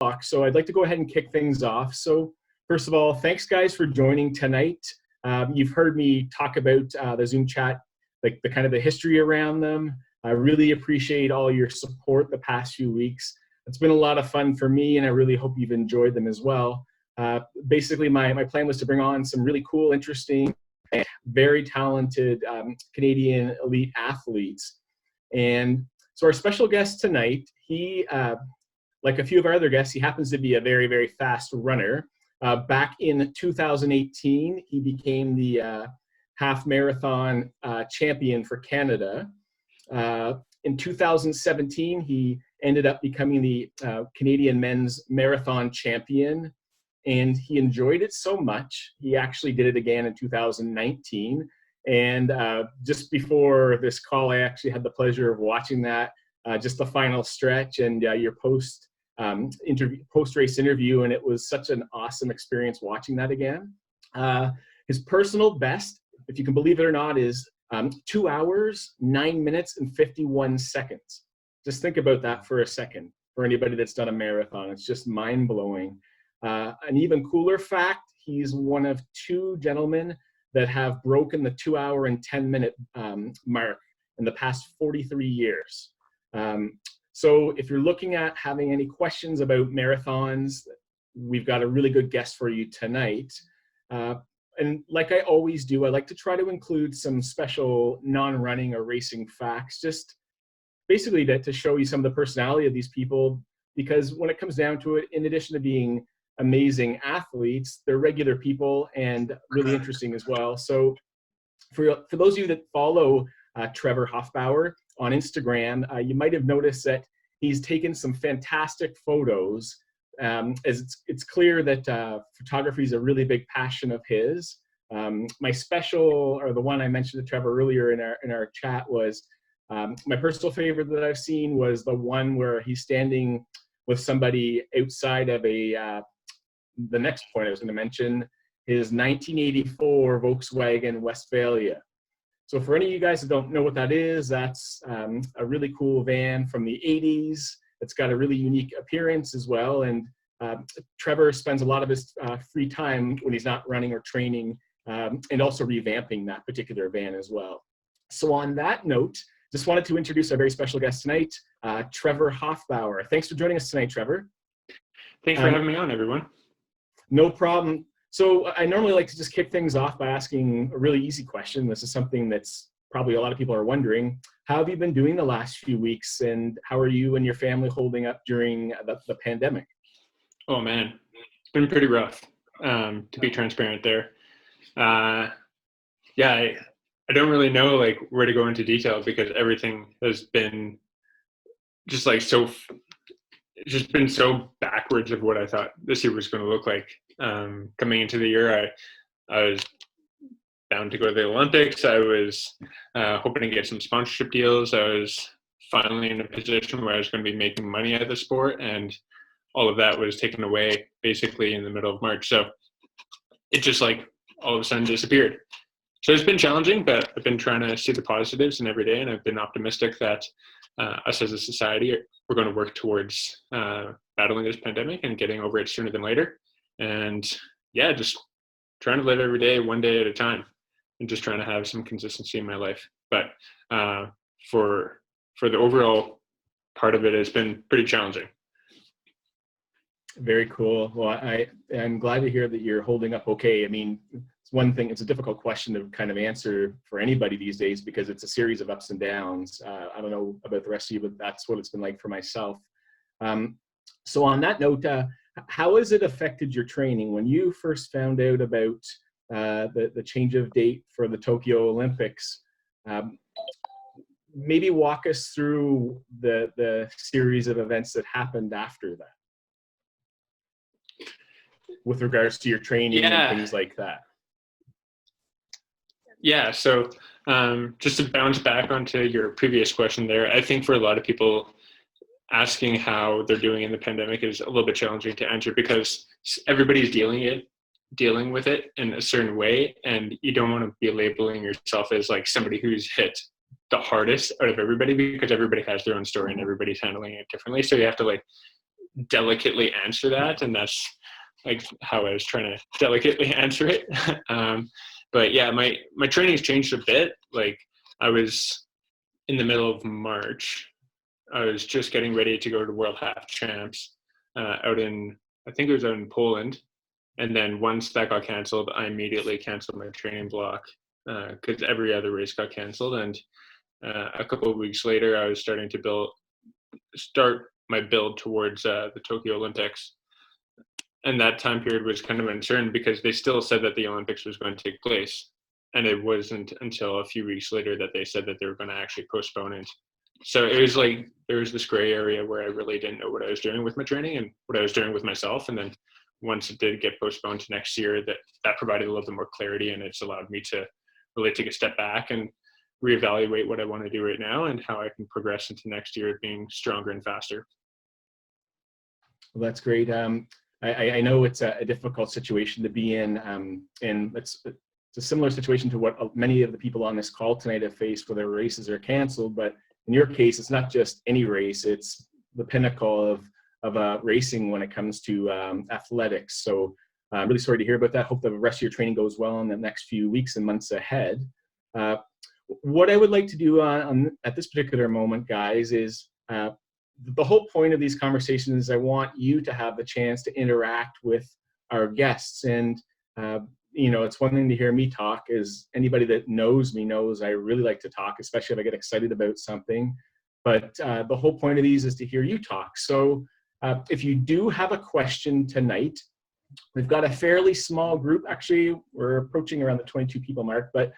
talk. So I'd like to go ahead and kick things off. So first of all, thanks guys for joining tonight. You've heard me talk about the Zoom chat, like the kind of the history around them. I really appreciate all your support the past few weeks. It's been a lot of fun for me, and I really hope you've enjoyed them as well. Basically, my plan was to bring on some really cool, interesting, very talented Canadian elite athletes. And so our special guest tonight, he, like a few of our other guests, he happens to be a very, very fast runner. Back in 2018, he became the half marathon champion for Canada. In 2017, he ended up becoming the Canadian men's marathon champion, and he enjoyed it so much, he actually did it again in 2019. And just before this call, I actually had the pleasure of watching that, just the final stretch and your post-race interview, and it was such an awesome experience watching that again. His personal best, if you can believe it or not, is 2 hours, 9 minutes, and 51 seconds. Just think about that for a second. For anybody that's done a marathon, it's just mind-blowing. An even cooler fact, he's one of 2 gentlemen that have broken the 2 hour and 10-minute mark in the past 43 years. So if you're looking at having any questions about marathons, we've got a really good guest for you tonight. And like I always do, I like to try to include some special non-running or racing facts, just basically to show you some of the personality of these people, because when it comes down to it, in addition to being amazing athletes, they're regular people and really interesting as well. So for those of you that follow Trevor Hofbauer on Instagram, you might have noticed that he's taken some fantastic photos. As it's clear that photography is a really big passion of his. My special, or the one I mentioned to Trevor earlier in our chat, was my personal favorite that I've seen was the one where he's standing with somebody outside of the next point I was going to mention, his 1984 Volkswagen Westfalia. So for any of you guys that don't know what that is, that's a really cool van from the 80s. It's got a really unique appearance as well. And Trevor spends a lot of his free time when he's not running or training and also revamping that particular van as well. So on that note, just wanted to introduce our very special guest tonight, Trevor Hofbauer. Thanks for joining us tonight, Trevor. Thanks for having me on, everyone. No problem. So I normally like to just kick things off by asking a really easy question. This is something that's probably a lot of people are wondering. How have you been doing the last few weeks, and how are you and your family holding up during the pandemic? Oh man, it's been pretty rough, to be transparent there. I don't really know like where to go into detail, because everything has been just like it's just been so backwards of what I thought this year was going to look like. Coming into the year, I was bound to go to the Olympics. I was hoping to get some sponsorship deals. I was finally in a position where I was going to be making money at the sport, and all of that was taken away basically in the middle of March. So it just like all of a sudden disappeared. So it's been challenging, but I've been trying to see the positives in every day, and I've been optimistic that us as a society, we're going to work towards battling this pandemic and getting over it sooner than later. And yeah, just trying to live every day, one day at a time, and just trying to have some consistency in my life. But for the overall part of it, it's been pretty challenging. Very cool. Well, I'm glad to hear that you're holding up okay. I mean, it's one thing, it's a difficult question to kind of answer for anybody these days, because it's a series of ups and downs. I don't know about the rest of you, but that's what it's been like for myself. So on that note, how has it affected your training? When you first found out about the change of date for the Tokyo Olympics, maybe walk us through the series of events that happened after that, with regards to your training and things like that. Yeah, so just to bounce back onto your previous question there, I think for a lot of people, asking how they're doing in the pandemic is a little bit challenging to answer, because everybody's dealing with it in a certain way, and you don't want to be labeling yourself as like somebody who's hit the hardest out of everybody, because everybody has their own story and everybody's handling it differently. So you have to like delicately answer that, and that's like how I was trying to delicately answer it. But yeah, my training's changed a bit. Like I was in the middle of March, I was just getting ready to go to World Half Champs out in, I think it was out in Poland. And then once that got canceled, I immediately canceled my training block because every other race got canceled. And a couple of weeks later, I was starting to start my build towards the Tokyo Olympics. And that time period was kind of uncertain because they still said that the Olympics was going to take place. And it wasn't until a few weeks later that they said that they were going to actually postpone it. So it was like there was this gray area where I really didn't know what I was doing with my training and what I was doing with myself. And then once it did get postponed to next year, that provided a little bit more clarity, and it's allowed me to really take a step back and reevaluate what I want to do right now and how I can progress into next year being stronger and faster. Well, that's great. I know it's a difficult situation to be in, and it's a similar situation to what many of the people on this call tonight have faced where their races are canceled. But in your case, it's not just any race, it's the pinnacle of racing when it comes to athletics. So I'm really sorry to hear about that. Hope the rest of your training goes well in the next few weeks and months ahead. What I would like to do at this particular moment, guys, is the whole point of these conversations is I want you to have the chance to interact with our guests. And it's one thing to hear me talk, is anybody that knows me knows I really like to talk, especially if I get excited about something. But the whole point of these is to hear you talk. So if you do have a question tonight, we've got a fairly small group. Actually, we're approaching around the 22 people mark. But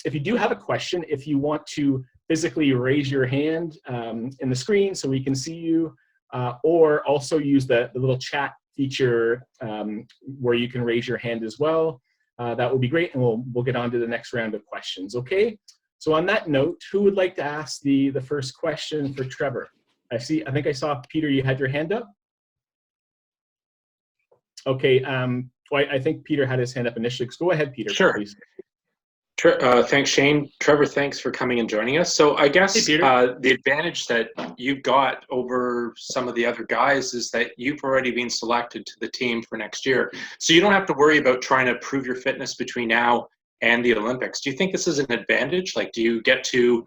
if you do have a question, if you want to physically raise your hand in the screen so we can see you, or also use the little chat feature where you can raise your hand as well, that would be great, and we'll get on to the next round of questions. Okay, so on that note, who would like to ask the first question for Trevor? I think I saw Peter, you had your hand up. Okay, I think Peter had his hand up initially. Go ahead, Peter. Sure. Please. Thanks, Shane. Trevor, thanks for coming and joining us. So I guess Hey, the advantage that you've got over some of the other guys is that you've already been selected to the team for next year. So you don't have to worry about trying to prove your fitness between now and the Olympics. Do you think this is an advantage? Like, do you get to,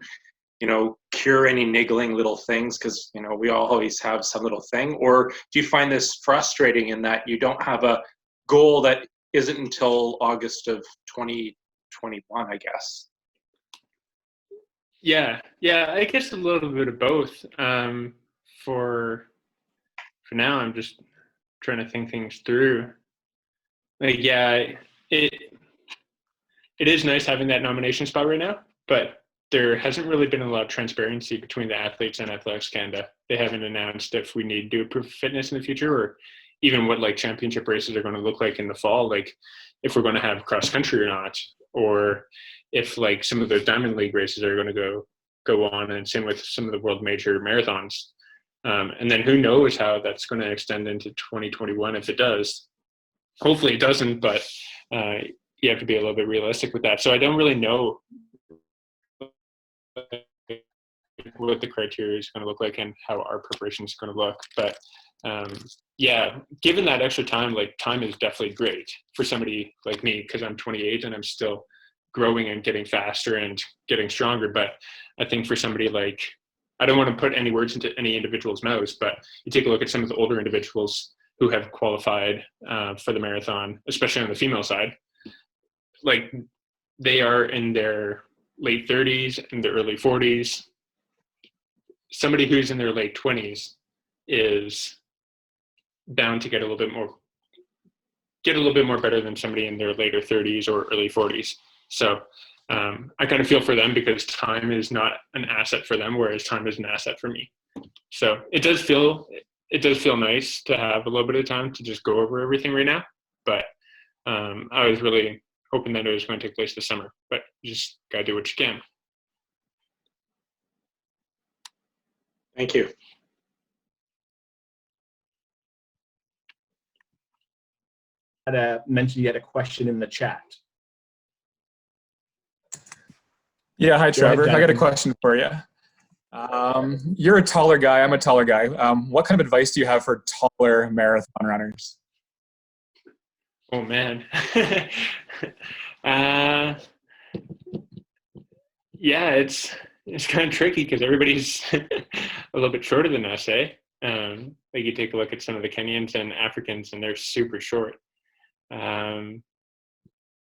cure any niggling little things? Because, we all always have some little thing. Or do you find this frustrating in that you don't have a goal that isn't until August of 2021, I guess? Yeah, I guess a little bit of both. For now, I'm just trying to think things through. Like, yeah, it is nice having that nomination spot right now, but there hasn't really been a lot of transparency between the athletes and Athletics Canada. They haven't announced if we need to do a proof of fitness in the future, or even what like championship races are going to look like in the fall, like if we're going to have cross country or not, or if like some of those Diamond League races are going to go on, and same with some of the world major marathons. And then who knows how that's going to extend into 2021 if it does. Hopefully it doesn't, but you have to be a little bit realistic with that. So I don't really know what the criteria is going to look like and how our preparation is going to look. But given that extra time, like time is definitely great for somebody like me, because I'm 28 and I'm still growing and getting faster and getting stronger. But I think for somebody like, I don't want to put any words into any individual's mouths, but you take a look at some of the older individuals who have qualified for the marathon, especially on the female side, like they are in their late 30s and the early 40s. Somebody who's in their late 20s is bound to get a little bit more better than somebody in their later 30s or early 40s. So I kind of feel for them, because time is not an asset for them, whereas time is an asset for me. So it does feel nice to have a little bit of time to just go over everything right now. But I was really hoping that it was going to take place this summer, but you just gotta do what you can. Thank you. I mentioned you had a question in the chat. Yeah, hi Trevor. Ahead, I got a question for you. You're a taller guy. I'm a taller guy. What kind of advice do you have for taller marathon runners? Oh man. uh, yeah, it's kind of tricky because everybody's a little bit shorter than us, eh? Like you take a look at some of the Kenyans and Africans, and they're super short. Yeah,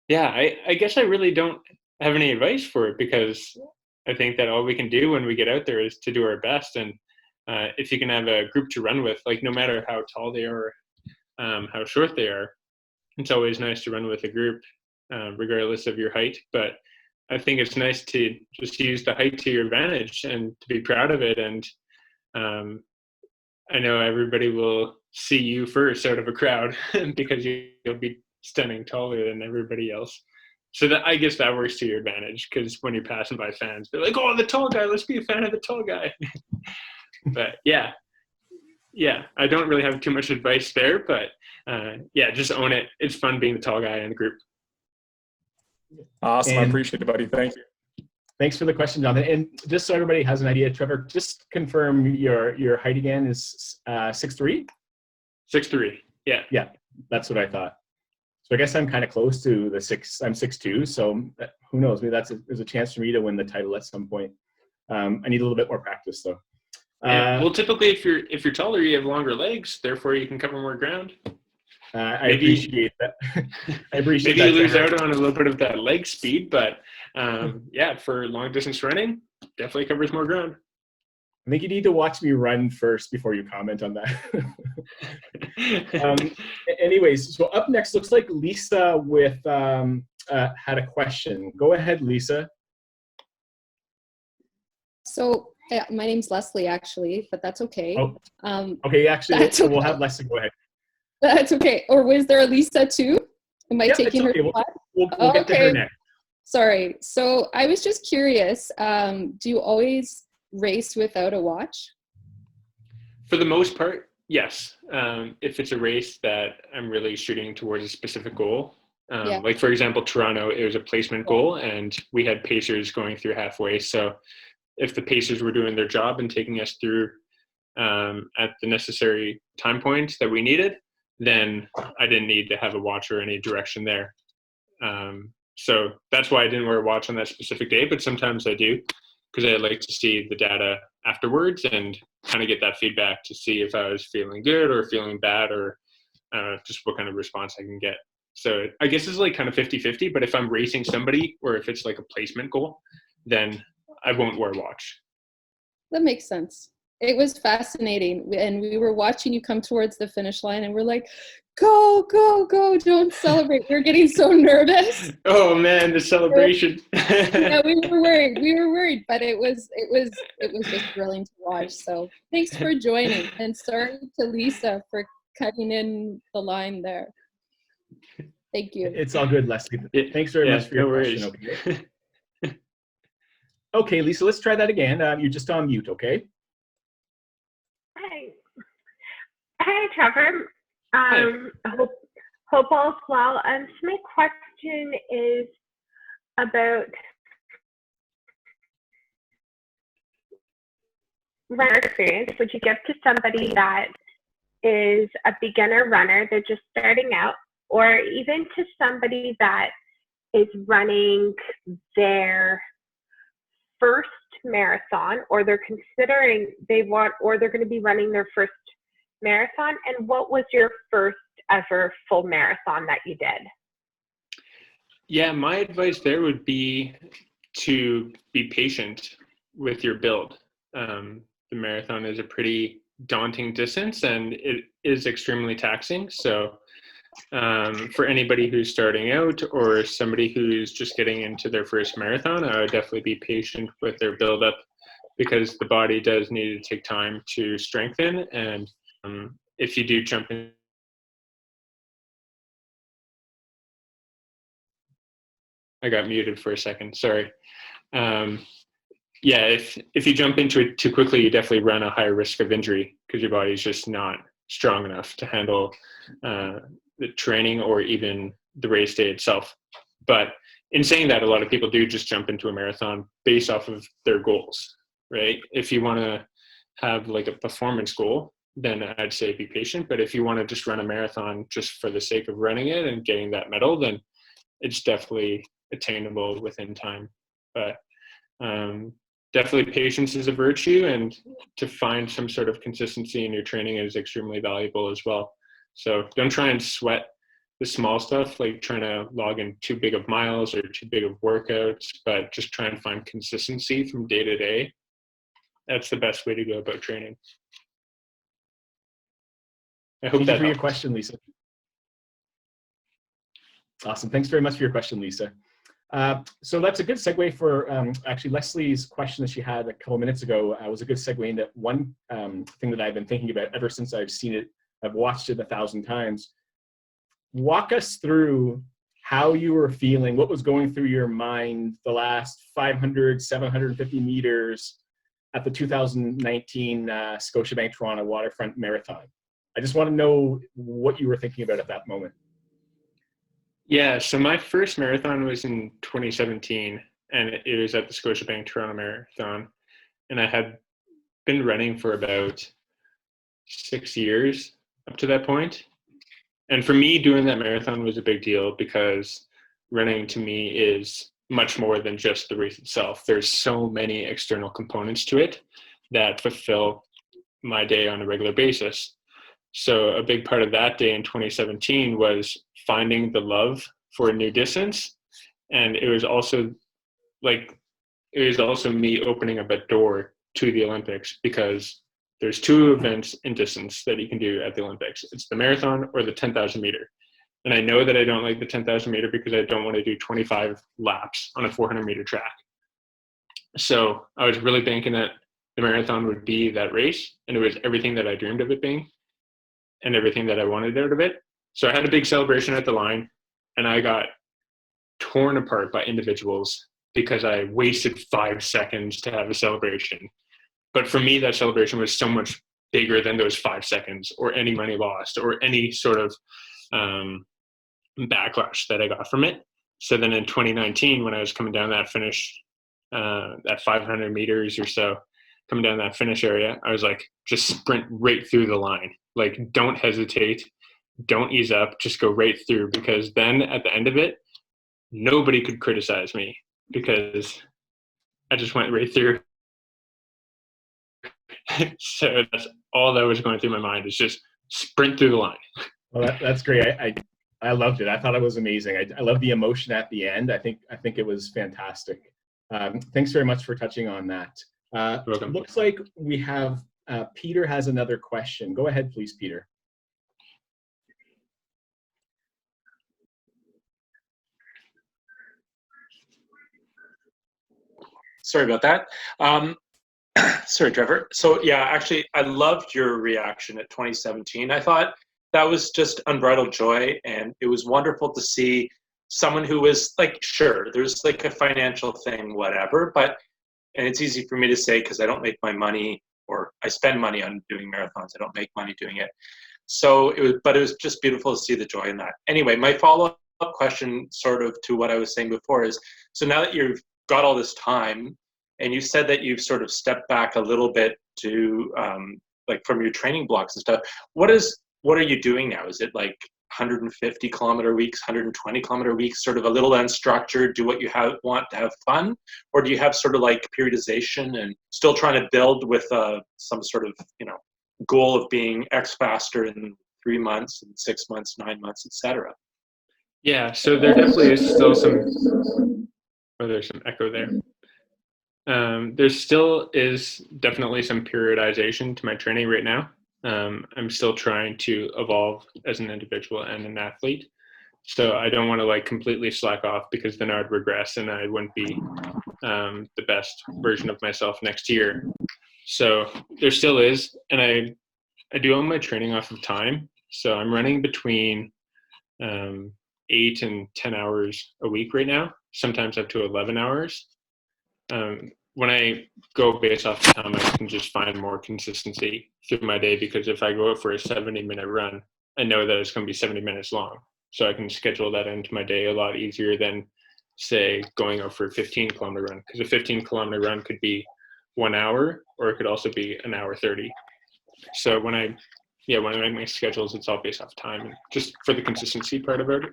I guess I really don't have any advice for it because I think that all we can do when we get out there is to do our best. And if you can have a group to run with, like no matter how tall they are, how short they are, it's always nice to run with a group, regardless of your height. But I think it's nice to just use the height to your advantage and to be proud of it. And I know everybody will see you first out of a crowd because you'll be standing taller than everybody else. So that, I guess that works to your advantage because when you're passing by fans, they're like, "Oh, the tall guy, let's be a fan of the tall guy." But yeah, I don't really have too much advice there, but yeah, just own it. It's fun being the tall guy in the group. Awesome. And I appreciate it, buddy. Thank you. thanks for the question, Jonathan. And just so everybody has an idea, Trevor, just confirm your height again is 6'3"? 6'3". Yeah. Yeah, that's what I thought. So I guess I'm kind of close to the 6. I'm 6'2", so who knows? Maybe there's a chance for me to win the title at some point. I need a little bit more practice, though. Well, typically, if you're taller, you have longer legs. Therefore, you can cover more ground. I appreciate that. I appreciate maybe that. You lose out on a little bit of that leg speed, but yeah, for long distance running, definitely covers more ground. I think you need to watch me run first before you comment on that. Anyways, so up next looks like Lisa with had a question. Go ahead, Lisa. So yeah, my name's Leslie, actually, but that's okay. Oh, okay, actually, we'll have Leslie go ahead. That's okay. Or was there a Lisa too? Am I taking her spot? We'll get to her next. Sorry. So I was just curious, do you always race without a watch? For the most part, yes. If it's a race that I'm really shooting towards a specific goal, like for example, Toronto, it was a placement goal and we had pacers going through halfway. So if the pacers were doing their job and taking us through at the necessary time points that we needed, then I didn't need to have a watch or any direction there. So that's why I didn't wear a watch on that specific day, but sometimes I do because I like to see the data afterwards and kind of get that feedback to see if I was feeling good or feeling bad or just what kind of response I can get. So I guess it's like kind of 50-50, but if I'm racing somebody or if it's like a placement goal, then I won't wear a watch. That makes sense. It was fascinating. And we were watching you come towards the finish line and we're like, go, go, go, don't celebrate. We're getting so nervous. Oh man, the celebration. Yeah, we were worried, but it was just thrilling to watch. So thanks for joining. And sorry to Lisa for cutting in the line there. Thank you. It's all good, Leslie. Thanks very much for your question. Okay. Okay, Lisa, let's try that again. You're just on mute, okay? Hi, Trevor. Hope all's well. So my question is about runner experience. Would you give to somebody that is a beginner runner, they're just starting out, or even to somebody that is running their first marathon, or they're considering they're going to be running their first marathon? And what was your first ever full marathon that you did? Yeah, my advice there would be to be patient with your build. The marathon is a pretty daunting distance and it is extremely taxing. So for anybody who's starting out or somebody who's just getting into their first marathon, I would definitely be patient with their buildup because the body does need to take time to strengthen. And if you do jump in, I got muted for a second, sorry. Yeah, if you jump into it too quickly, you definitely run a higher risk of injury because your body's just not strong enough to handle the training or even the race day itself. But in saying that, a lot of people do just jump into a marathon based off of their goals. right? If you want to have like a performance goal, then I'd say be patient. But if you want to just run a marathon just for the sake of running it and getting that medal, then it's definitely attainable within time. But definitely patience is a virtue, and to find some sort of consistency in your training is extremely valuable as well. So don't try and sweat the small stuff, like trying to log in too big of miles or too big of workouts, but just try and find consistency from day to day. That's the best way to go about training. I hope Thank you that for your helped. question, Lisa. Awesome. Thanks very much for your question, Lisa. So that's a good segue for actually Leslie's question that she had a couple minutes ago. Was a good segue into one thing that I've been thinking about ever since I've seen it. I've watched it 1,000 times. Walk us through how you were feeling, what was going through your mind the last 500, 750 meters at the 2019 Scotiabank Toronto Waterfront Marathon. I just want to know what you were thinking about at that moment. Yeah, so my first marathon was in 2017, and it was at the Scotiabank Toronto Marathon. And I had been running for about 6 years up to that point. And for me, doing that marathon was a big deal because running to me is much more than just the race itself. There's so many external components to it that fulfill my day on a regular basis. So a big part of that day in 2017 was finding the love for a new distance. And it was also me opening up a door to the Olympics, because there's two events in distance that you can do at the Olympics. It's the marathon or the 10,000 meter. And I know that I don't like the 10,000 meter because I don't want to do 25 laps on a 400 meter track. So I was really banking that the marathon would be that race, and it was everything that I dreamed of it being and everything that I wanted out of it. So I had a big celebration at the line, and I got torn apart by individuals because I wasted 5 seconds to have a celebration. But for me, that celebration was so much bigger than those 5 seconds or any money lost or any sort of backlash that I got from it. So then in 2019, when I was coming down that finish, that 500 meters or so, coming down that finish area, I was like, just sprint right through the line. Like, don't hesitate, don't ease up, just go right through, because then at the end of it, nobody could criticize me because I just went right through. So that's all that was going through my mind, is just sprint through the line. Well, that's great. I loved it. I thought it was amazing. I love the emotion at the end. I think it was fantastic. Thanks very much for touching on that. Looks like we have Peter has another question. Go ahead, please, Peter. Sorry about that. Sorry, Trevor. So yeah, actually, I loved your reaction at 2017. I thought that was just unbridled joy, and it was wonderful to see someone who was like, sure, there's like a financial thing, whatever, but, and it's easy for me to say because I don't make my money, or I spend money on doing marathons. I don't make money doing it. So it was just beautiful to see the joy in that. Anyway, my follow-up question sort of to what I was saying before is, so now that you've got all this time, and you said that you've sort of stepped back a little bit to like from your training blocks and stuff, what are you doing now? Is it like 150 kilometer weeks, 120 kilometer weeks, sort of a little unstructured, do what you want to have fun? Or do you have sort of like periodization and still trying to build with some sort of, goal of being X faster in 3 months and 6 months, 9 months, etc.? Yeah, so there definitely is still there's some echo there. There still is definitely some periodization to my training right now. I'm still trying to evolve as an individual and an athlete. So I don't want to like completely slack off, because then I would regress and I wouldn't be the best version of myself next year. So there still is, and I do all my training off of time. So I'm running between 8 and 10 hours a week right now, sometimes up to 11 hours. When I go based off the time, I can just find more consistency through my day, because if I go out for a 70-minute run, I know that it's going to be 70 minutes long. So I can schedule that into my day a lot easier than, say, going out for a 15-kilometer run, because a 15-kilometer run could be 1 hour, or it could also be an hour 30. So when I make my schedules, it's all based off time and just for the consistency part of it.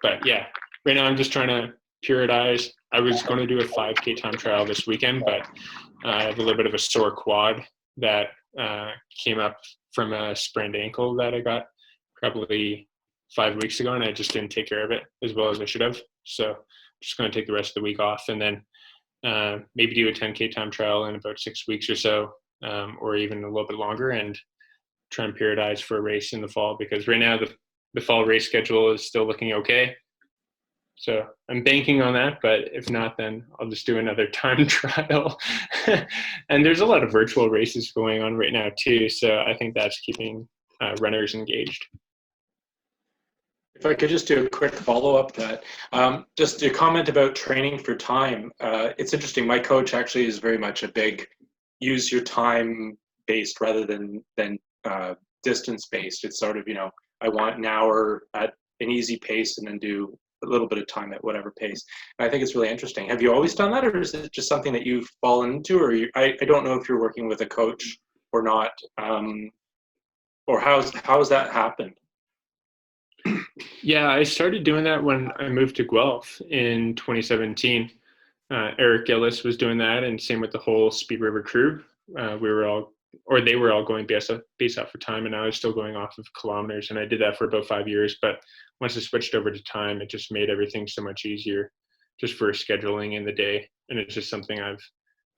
But yeah, right now I'm just trying to periodize. I was going to do a 5K time trial this weekend, but I have a little bit of a sore quad that came up from a sprained ankle that I got probably 5 weeks ago, and I just didn't take care of it as well as I should have. So I'm just going to take the rest of the week off, and then maybe do a 10K time trial in about 6 weeks or so, or even a little bit longer, and try and periodize for a race in the fall, because right now the fall race schedule is still looking okay. So I'm banking on that, but if not, then I'll just do another time trial. And there's a lot of virtual races going on right now too, so I think that's keeping runners engaged. If I could just do a quick follow-up to that, just a comment about training for time. It's interesting. My coach actually is very much a big use your time based rather than distance based. It's sort of, I want an hour at an easy pace and then do a little bit of time at whatever pace. And I think it's really interesting. Have you always done that, or is it just something that you've fallen into, or I don't know if you're working with a coach or not, or how's that happened? Yeah, I started doing that when I moved to Guelph in 2017. Eric Gillis was doing that, and same with the whole Speed River crew. They were all going based off of time, and I was still going off of kilometers, and I did that for about 5 years. But once I switched over to time, it just made everything so much easier just for scheduling in the day, and it's just something I've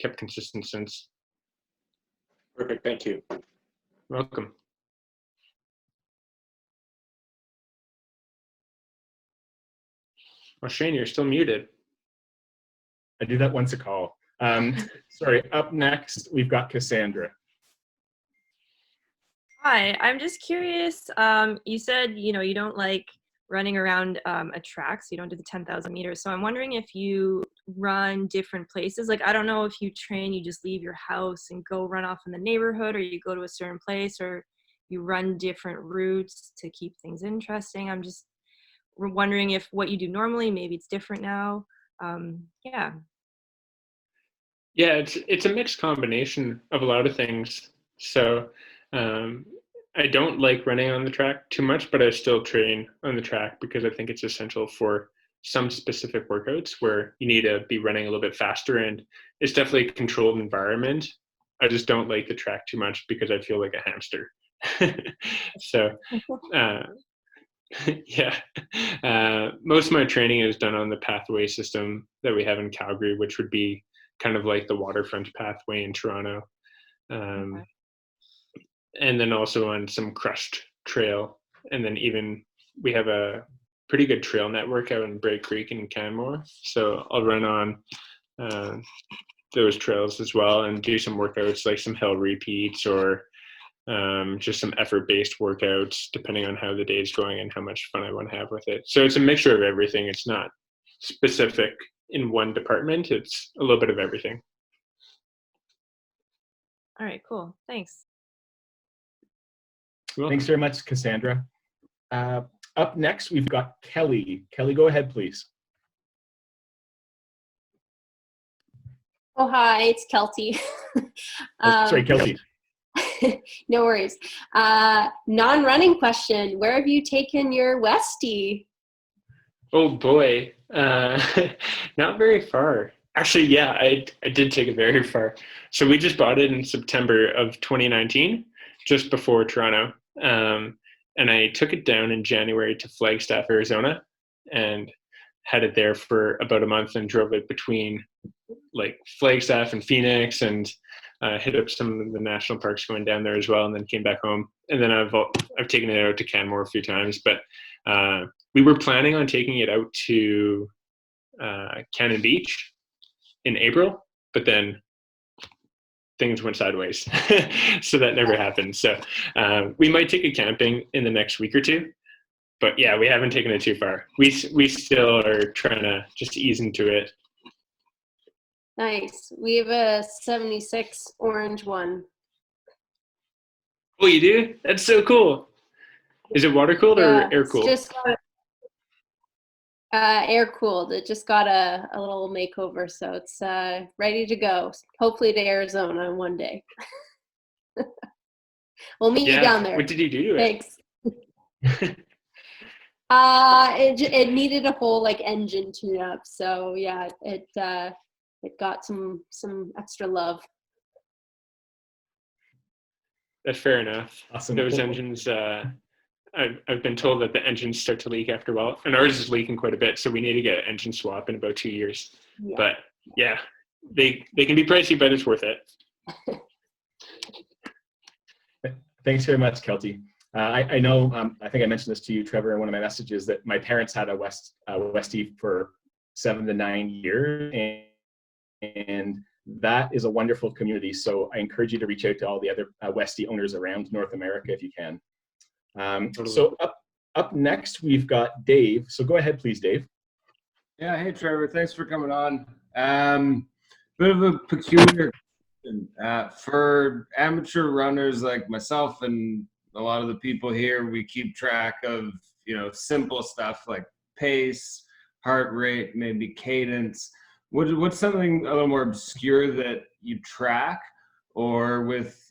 kept consistent since. Perfect, thank you. Welcome. Well, Shane, you're still muted. I do that once a call. Sorry, up next, we've got Cassandra. Hi, I'm just curious. You said, you don't like running around a track, so you don't do the 10,000 meters. So I'm wondering if you run different places. Like, I don't know if you train, you just leave your house and go run off in the neighborhood, or you go to a certain place, or you run different routes to keep things interesting. I'm just wondering if what you do normally, maybe it's different now. Yeah, it's a mixed combination of a lot of things. So I don't like running on the track too much, but I still train on the track because I think it's essential for some specific workouts where you need to be running a little bit faster, and it's definitely a controlled environment. I just don't like the track too much because I feel like a hamster. So most of my training is done on the pathway system that we have in Calgary, which would be kind of like the waterfront pathway in Toronto. Okay. And then also on some crushed trail. And then even we have a pretty good trail network out in Bray Creek and Canmore. So I'll run on those trails as well and do some workouts like some hill repeats or just some effort-based workouts depending on how the day is going and how much fun I want to have with it. So it's a mixture of everything. It's not specific in one department. It's a little bit of everything. All right, cool. Thanks. Thanks very much, Cassandra. Up next, we've got Kelly. Kelly, go ahead, please. Oh, hi, it's Kelty. Sorry, Kelty. No worries. Non-running question. Where have you taken your Westie? Oh boy, not very far. Actually, yeah, I did take it very far. So we just bought it in September of 2019, just before Toronto. And I took it down in January to Flagstaff, Arizona, and had it there for about a month and drove it between like Flagstaff and Phoenix and hit up some of the national parks going down there as well, and then came back home. And then I've taken it out to Canmore a few times, but we were planning on taking it out to Cannon Beach in April, but then things went sideways. So that never happened. So we might take it camping in the next week or two, but yeah, we haven't taken it too far. We still are trying to just ease into it. Nice. We have a 76 orange one. Oh, you do? That's so cool. Is it water cooled or air cooled? Just Air cooled. It just got a little makeover, so it's ready to go. Hopefully to Arizona one day. We'll meet you down there. What did you do to it? Thanks. It needed a whole like engine tune up, so yeah, it got some extra love. That's fair enough. Awesome. Those engines, I've been told that the engines start to leak after a while, and ours is leaking quite a bit, so we need to get an engine swap in about 2 years. Yeah. But yeah, they can be pricey, but it's worth it. Thanks very much, Kelty. I know, I think I mentioned this to you, Trevor, in one of my messages, that my parents had a Westie for 7 to 9 years, and that is a wonderful community. So I encourage you to reach out to all the other Westie owners around North America if you can. Totally. So up next, we've got Dave. So go ahead, please, Dave. Yeah, hey, Trevor. Thanks for coming on. Bit of a peculiar question. For amateur runners like myself and a lot of the people here, we keep track of, simple stuff like pace, heart rate, maybe cadence. What's something a little more obscure that you track, or with,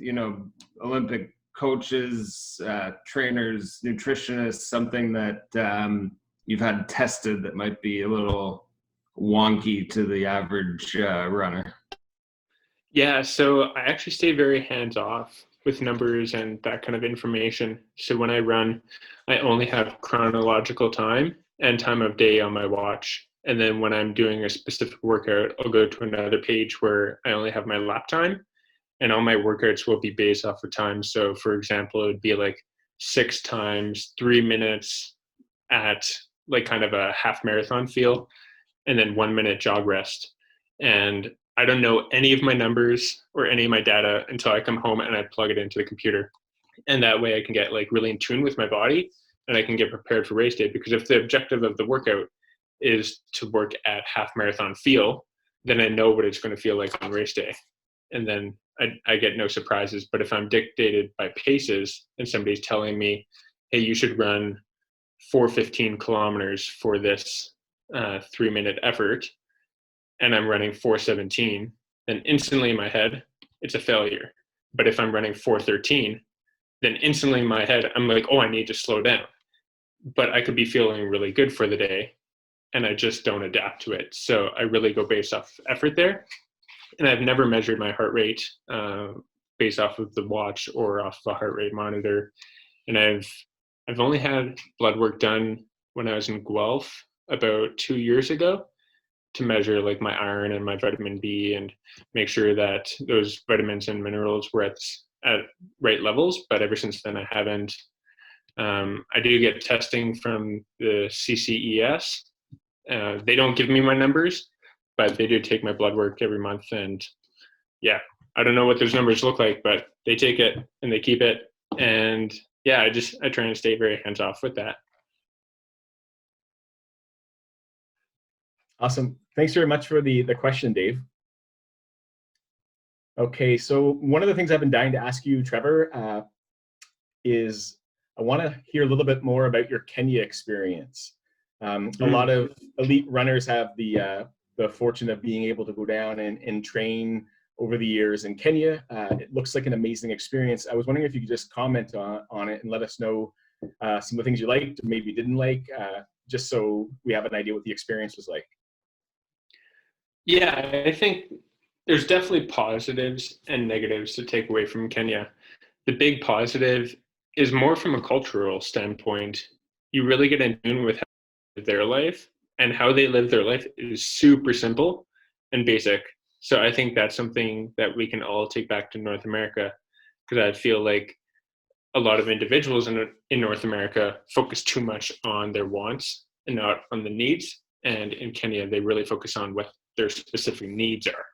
Olympic coaches, trainers, nutritionists, something that you've had tested that might be a little wonky to the average runner? Yeah, so I actually stay very hands-off with numbers and that kind of information. So when I run, I only have chronological time and time of day on my watch. And then when I'm doing a specific workout, I'll go to another page where I only have my lap time, and all my workouts will be based off of time. So for example, it would be like 6 times 3 minutes at like kind of a half marathon feel, and then 1 minute jog rest. And I don't know any of my numbers or any of my data until I come home and I plug it into the computer. And that way I can get like really in tune with my body, and I can get prepared for race day. Because if the objective of the workout is to work at half marathon feel, then I know what it's going to feel like on race day. And then I get no surprises. But if I'm dictated by paces and somebody's telling me, hey, you should run 4:15 kilometers for this 3 minute effort, and I'm running 4:17, then instantly in my head, it's a failure. But if I'm running 4:13, then instantly in my head, I'm like, oh, I need to slow down. But I could be feeling really good for the day, and I just don't adapt to it. So I really go based off effort there. And I've never measured my heart rate based off of the watch or off of a heart rate monitor. And I've only had blood work done when I was in Guelph about 2 years ago to measure like my iron and my vitamin B and make sure that those vitamins and minerals were at right levels. But ever since then, I haven't. I do get testing from the CCES. They don't give me my numbers, but they do take my blood work every month. And yeah, I don't know what those numbers look like, but they take it and they keep it. And yeah, I try and stay very hands off with that. Awesome. Thanks very much for the question, Dave. Okay, so one of the things I've been dying to ask you, Trevor, is I want to hear a little bit more about your Kenya experience. A lot of elite runners have the fortune of being able to go down and train over the years in Kenya. It looks like an amazing experience. I was wondering if you could just comment on it and let us know some of the things you liked, maybe didn't like, just so we have an idea what the experience was like. Yeah, I think there's definitely positives and negatives to take away from Kenya. The big positive is more from a cultural standpoint. You really get in tune with how they live their life, and how they live their life is super simple and basic. So I think that's something that we can all take back to North America, because I feel like a lot of individuals in North America focus too much on their wants and not on the needs. And in Kenya, they really focus on what their specific needs are,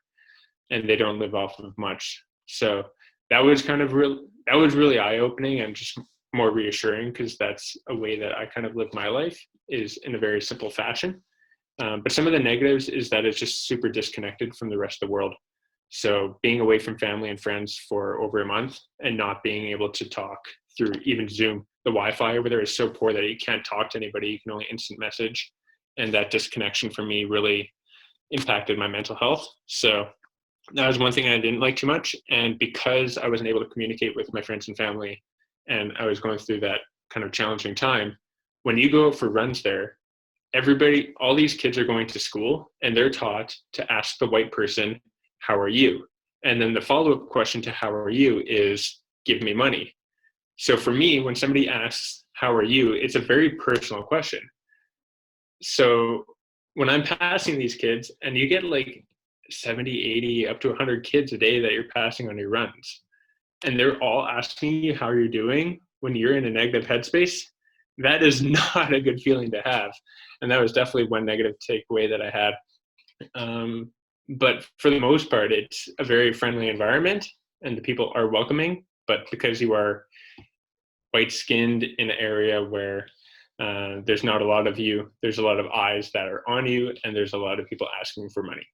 and they don't live off of much. So that was really eye-opening and just more reassuring, because that's a way that I kind of live my life, is in a very simple fashion. But some of the negatives is that it's just super disconnected from the rest of the world. So being away from family and friends for over a month and not being able to talk through even Zoom, the Wi-Fi over there is so poor that you can't talk to anybody. You can only instant message. And that disconnection for me really impacted my mental health. So that was one thing I didn't like too much. And because I wasn't able to communicate with my friends and family, and I was going through that kind of challenging time, when you go out for runs there, all these kids are going to school and they're taught to ask the white person, how are you? And then the follow-up question to how are you is, give me money. So for me, when somebody asks, how are you? It's a very personal question. So when I'm passing these kids, and you get like 70, 80, up to 100 kids a day that you're passing on your runs, and they're all asking you how you're doing when you're in a negative headspace, that is not a good feeling to have. And that was definitely one negative takeaway that I had. But for the most part, it's a very friendly environment and the people are welcoming. But because you are white-skinned in an area where there's not a lot of you, there's a lot of eyes that are on you, and there's a lot of people asking for money.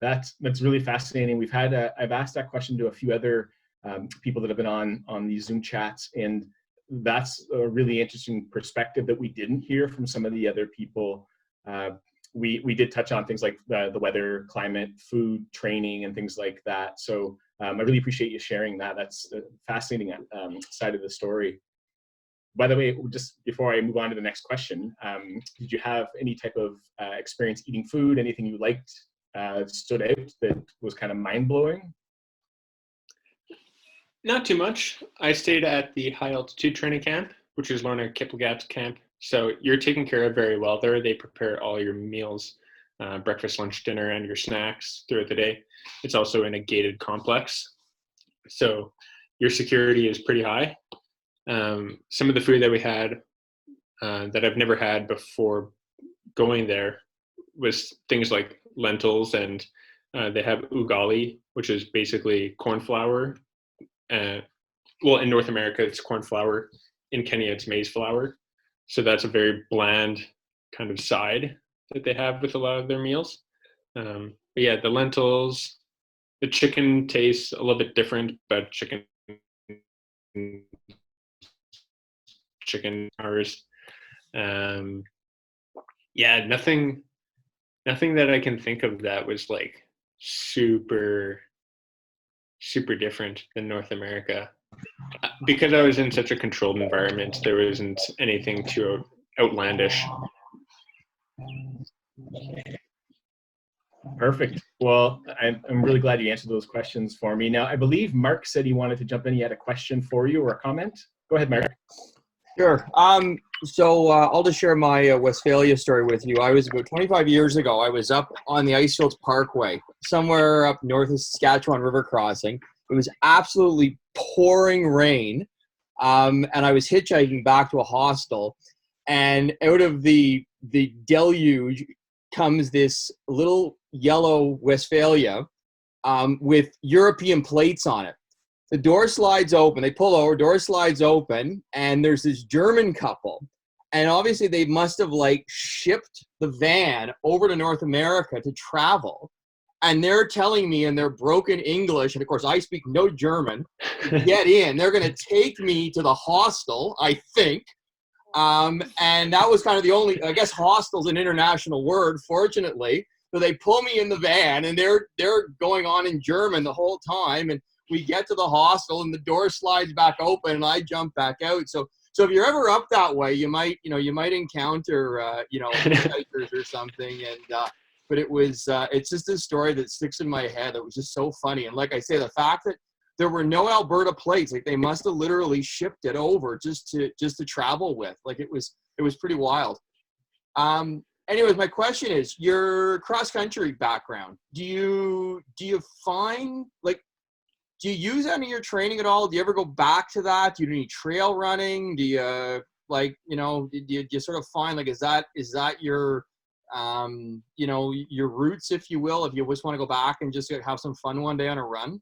That's really fascinating. I've asked that question to a few other people that have been on these Zoom chats, and that's a really interesting perspective that we didn't hear from some of the other people. We did touch on things like the weather, climate, food, training, and things like that. So I really appreciate you sharing that. That's a fascinating side of the story. By the way, just before I move on to the next question, did you have any type of experience eating food, anything you liked stood out that was kind of mind-blowing? Not too much. I stayed at the high altitude training camp, which is Lorna Kipplegat's camp. So you're taken care of very well there. They prepare all your meals, breakfast, lunch, dinner, and your snacks throughout the day. It's also in a gated complex. So your security is pretty high. Some of the food that we had that I've never had before going there was things like lentils, and they have ugali, which is basically corn flour. Well, in North America, it's corn flour. In Kenya, it's maize flour. So that's a very bland kind of side that they have with a lot of their meals. But yeah, the lentils, the chicken tastes a little bit different, but chicken ours. Yeah, nothing that I can think of that was like super different than North America. Because I was in such a controlled environment, there wasn't anything too outlandish. Perfect. Well, I'm really glad you answered those questions for me. Now, I believe Mark said he wanted to jump in. He had a question for you or a comment. Go ahead, Mark. Sure. So I'll just share my Westfalia story with you. I was about 25 years ago. I was up on the Icefields Parkway, somewhere up north of Saskatchewan River crossing. It was absolutely pouring rain, and I was hitchhiking back to a hostel. And out of the deluge comes this little yellow Westfalia with European plates on it. The door slides open. They pull over, door slides open, and there's this German couple. And obviously they must have like shipped the van over to North America to travel. And they're telling me in their broken English, and of course I speak no German, to get in. They're going to take me to the hostel, I think. And that was kind of the only, I guess hostel's an international word, fortunately. So they pull me in the van, and they're going on in German the whole time. And we get to the hostel, and the door slides back open, and I jump back out. So if you're ever up that way, you might encounter, hikers or something. And but it was, it's just a story that sticks in my head. It was just so funny. And like I say, the fact that there were no Alberta plates, like they must have literally shipped it over just to travel with. Like it was pretty wild. Anyways, my question is, your cross-country background, do you find, like, do you use any of your training at all? Do you ever go back to that? Do you do any trail running? Do you, like, do you sort of find, like, is that your, your roots, if you will, if you just want to go back and just have some fun one day on a run?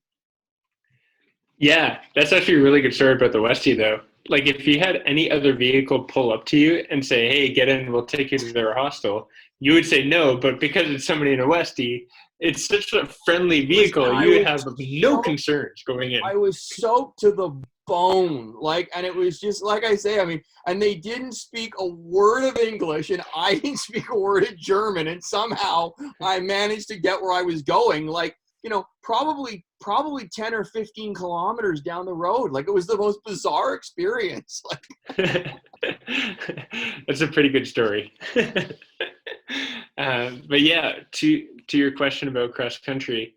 Yeah, that's actually a really good story about the Westie, though. Like, if you had any other vehicle pull up to you and say, hey, get in, we'll take you to their hostel, you would say no. But because it's somebody in a Westie, it's such a friendly vehicle, you would have no concerns going in. I was soaked to the bone. Like, and it was just like I say, I mean, and they didn't speak a word of English, and I didn't speak a word of German, and somehow I managed to get where I was going. Like, you know, probably 10 or 15 kilometers down the road. Like, it was the most bizarre experience. Like, that's a pretty good story. But yeah, to your question about cross country,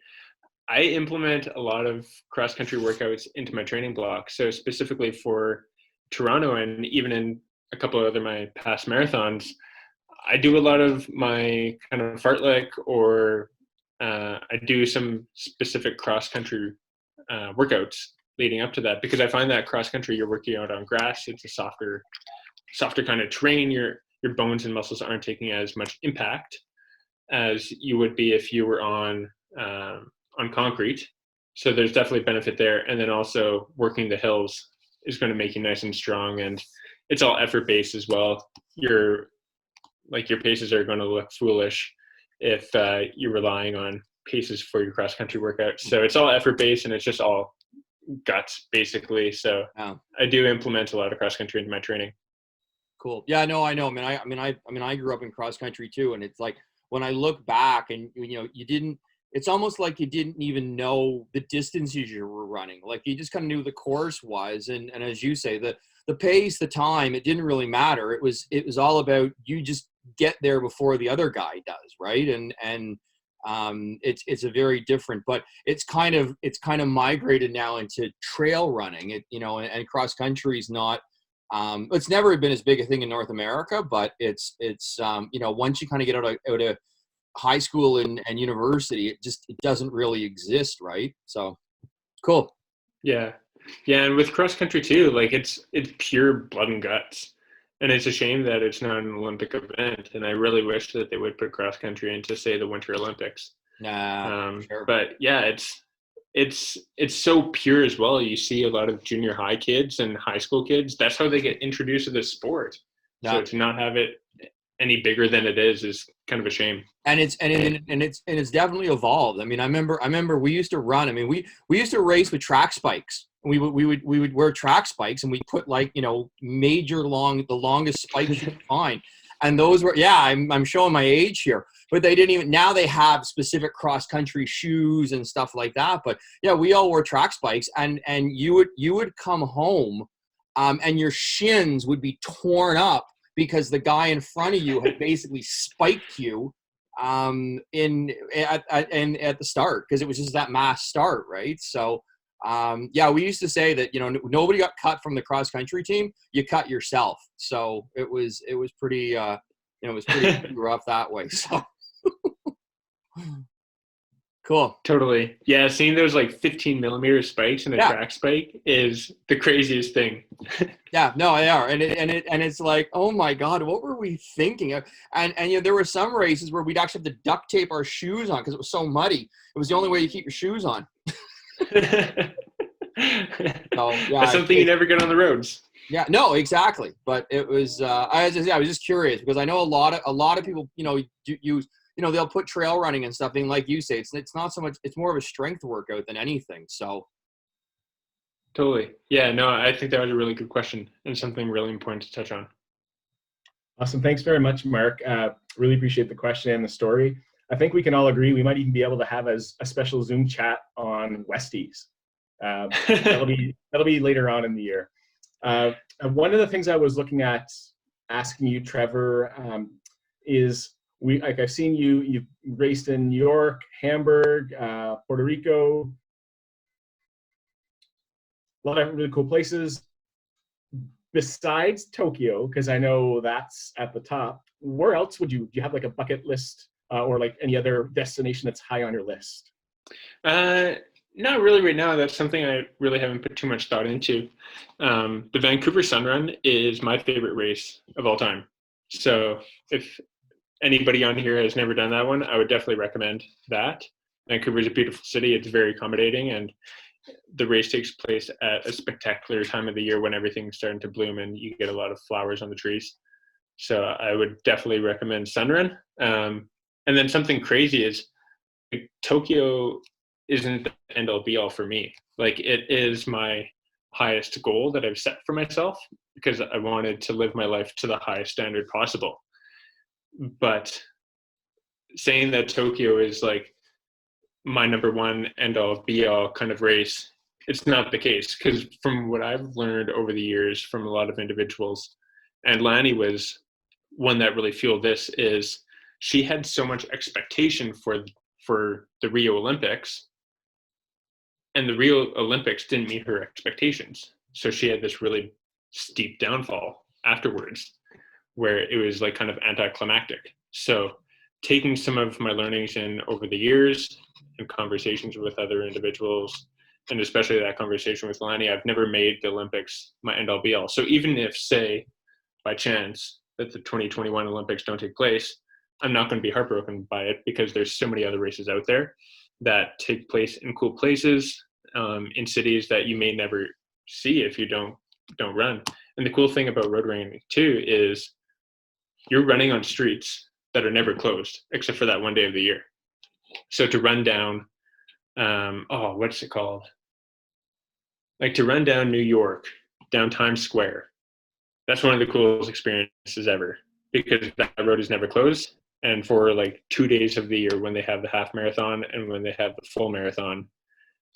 I implement a lot of cross country workouts into my training block. So specifically for Toronto, and even in a couple of other my past marathons, I do a lot of my kind of fartlek, or I do some specific cross country workouts leading up to that, because I find that cross country, you're working out on grass. It's a softer kind of terrain. Your bones and muscles aren't taking as much impact as you would be if you were on concrete. So there's definitely benefit there. And then also working the hills is going to make you nice and strong, and it's all effort based as well. Your paces are going to look foolish if you're relying on paces for your cross country workout. So it's all effort based, and it's just all guts basically. So I do implement a lot of cross country into my training. Cool. Yeah, no, I know. I mean, I grew up in cross country too, and it's like when I look back, and you know, it's almost like you didn't even know the distances you were running. Like, you just kind of knew the course was, and as you say, the pace, the time, it didn't really matter. It was all about you just get there before the other guy does, right? And it's a very different, but it's kind of migrated now into trail running. It, you know, and cross country is not. It's never been as big a thing in North America, but it's you know, once you kind of get out of high school and university, it doesn't really exist, right? So cool. Yeah, and with cross country too, like it's pure blood and guts, and it's a shame that it's not an Olympic event. And I really wish that they would put cross country into, say, the Winter Olympics. Sure. But yeah, it's so pure as well. You see a lot of junior high kids and high school kids. That's how they get introduced to this sport. Yeah. So to not have it any bigger than it is kind of a shame. And it's definitely evolved. I mean, I remember we used to run. I mean, we used to race with track spikes. We would wear track spikes, and we put, like, you know, the longest spikes you could find. And those were, I'm showing my age here, but they didn't even, now they have specific cross country shoes and stuff like that. But yeah, we all wore track spikes, and you would come home, and your shins would be torn up because the guy in front of you had basically spiked you at the start, because it was just that mass start, right? So we used to say that, you know, nobody got cut from the cross country team. You cut yourself. So it was pretty it was pretty rough that way. So cool. Totally. Yeah, seeing those like 15 millimeter spikes in a track spike is the craziest thing. Yeah, no, they are. And it's like, oh my God, what were we thinking? And you know, there were some races where we'd actually have to duct tape our shoes on because it was so muddy. It was the only way you keep your shoes on. So, that's something you never get on the roads. Yeah, no, exactly. But it was I was just curious, because I know a lot of people, you know, use, you know, they'll put trail running and stuff, and like you say, it's not so much, it's more of a strength workout than anything. So totally. Yeah, no, I think that was a really good question and something really important to touch on. Awesome. Thanks very much, Mark. Really appreciate the question and the story. I think we can all agree we might even be able to have a special Zoom chat on Westies. That'll be later on in the year. One of the things I was looking at asking you, Trevor, is I've seen you've raced in New York, Hamburg, Puerto Rico, a lot of really cool places. Besides Tokyo, because I know that's at the top, where else do you have like a bucket list or like any other destination that's high on your list? Not really right now. That's something I really haven't put too much thought into. The Vancouver Sun Run is my favorite race of all time. So if anybody on here has never done that one, I would definitely recommend that. Vancouver is a beautiful city. It's very accommodating, and the race takes place at a spectacular time of the year when everything's starting to bloom and you get a lot of flowers on the trees. So I would definitely recommend Sun Run. And then something crazy is Tokyo isn't the end all be all for me. Like, it is my highest goal that I've set for myself, because I wanted to live my life to the highest standard possible. But saying that Tokyo is like my number one end all be all kind of race, it's not the case, because from what I've learned over the years from a lot of individuals, and Lanny was one that really fueled this, is she had so much expectation for the Rio Olympics, and the Rio Olympics didn't meet her expectations. So she had this really steep downfall afterwards, where it was like kind of anticlimactic. So taking some of my learnings in over the years and conversations with other individuals, and especially that conversation with Lanny, I've never made the Olympics my end all be all. So even if, say, by chance that the 2021 Olympics don't take place, I'm not going to be heartbroken by it, because there's so many other races out there that take place in cool places, in cities that you may never see if you don't run. And the cool thing about road running too is you're running on streets that are never closed except for that one day of the year. So to run down, what's it called? Like to run down New York, down Times Square, that's one of the coolest experiences ever, because that road is never closed. And for like 2 days of the year, when they have the half marathon and when they have the full marathon,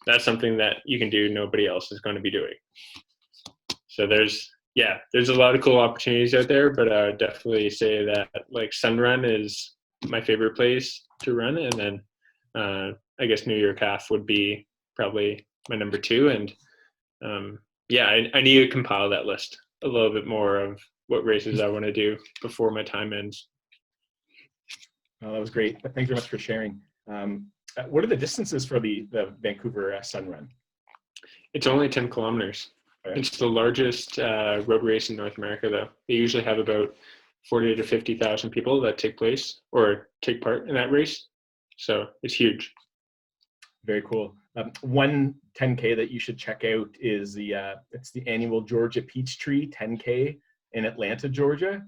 that's something that you can do nobody else is going to be doing. So there's a lot of cool opportunities out there, but I would definitely say that like SunRun is my favorite place to run. And then I guess New York Half would be probably my number 2. And I need to compile that list a little bit more of what races I want to do before my time ends. Oh, that was great. Thank you very much for sharing. What are the distances for the Vancouver Sun Run? It's only 10 kilometers. Okay. It's the largest road race in North America, though. They usually have about 40 to 50,000 people that take part in that race. So it's huge. Very cool. One 10K that you should check out is it's the annual Georgia Peachtree 10K in Atlanta, Georgia.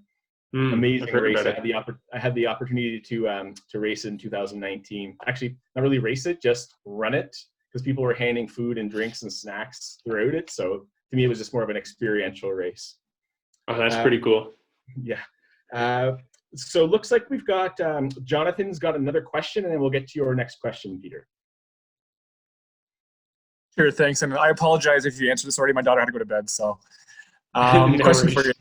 Amazing race. I had the opportunity to race in 2019. Actually, not really race it, just run it, because people were handing food and drinks and snacks throughout it. So to me, it was just more of an experiential race. Oh, that's pretty cool. Yeah. So looks like we've got Jonathan's got another question, and then we'll get to your next question, Peter. Sure, thanks. And I apologize if you answered this already. My daughter had to go to bed, so No question worries.